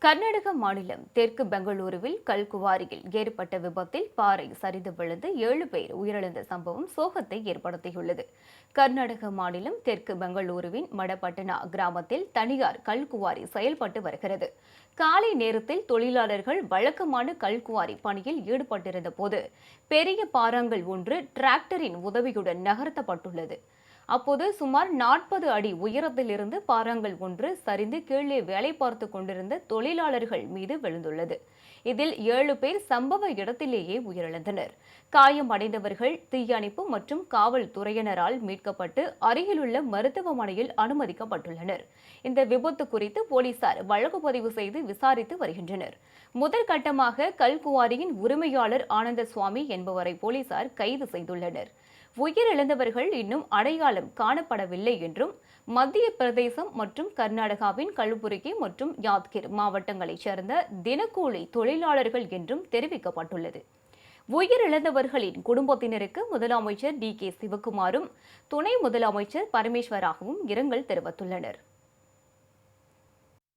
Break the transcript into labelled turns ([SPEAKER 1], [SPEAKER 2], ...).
[SPEAKER 1] கர்நாடக மாநிலம் தெற்கு பெங்களூருவில் கல்குவாரியில் ஏற்பட்ட விபத்தில் பாறை சரிந்து விழுந்து 7 பேர் உயிரிழந்த சம்பவம் சோகத்தை ஏற்படுத்தியுள்ளது. கர்நாடக மாநிலம் தெற்கு பெங்களூருவின் மடப்பட்டனா கிராமத்தில் தனியார் கல்குவாரி செயல்பட்டு வருகிறது. காலை நேரத்தில் தொழிலாளர்கள் வழக்கமான கல்குவாரி பணியில் ஈடுபட்டிருந்த போது பெரிய பாறாங்கல் ஒன்று டிராக்டரின் உதவியுடன் நகர்த்தப்பட்டுள்ளது. அப்போது சுமார் 40 அடி உயரத்திலிருந்து பாறாங்கல் ஒன்று சரிந்து கீழே வேலை பார்த்து கொண்டிருந்த தொழிலாளர்கள் மீது விழுந்துள்ளது. இதில் 7 பேர் சம்பவ இடத்திலேயே உயிரிழந்தனர். காயமடைந்தவர்கள் தீயணைப்பு மற்றும் காவல்துறையினரால் மீட்கப்பட்டு அருகிலுள்ள மருத்துவமனையில் அனுமதிக்கப்பட்டுள்ளனர். இந்த விபத்து குறித்து போலீசார் வழக்கு பதிவு செய்து விசாரித்து வருகின்றனர். முதல் கட்டமாக கல்குவாரியின் உரிமையாளர் ஆனந்தசுவாமி என்பவரை போலீசார் கைது செய்துள்ளனர். உயிரிழந்தவர்கள் இன்னும் அடையாளம் காணப்படவில்லை என்றும் மத்திய பிரதேசம் மற்றும் கர்நாடகாவின் கல்புர்கி மற்றும் யாத்கிர் மாவட்டங்களைச் சேர்ந்த தினக்கூலி தொழிலாளர்கள் என்றும் தெரிவிக்கப்பட்டுள்ளது. உயிரிழந்தவர்களின் குடும்பத்தினருக்கு முதலமைச்சர் DK சிவக்குமாரும் துணை முதலமைச்சர் பரமேஸ்வராகவும் இரங்கல் தெரிவித்துள்ளனர்.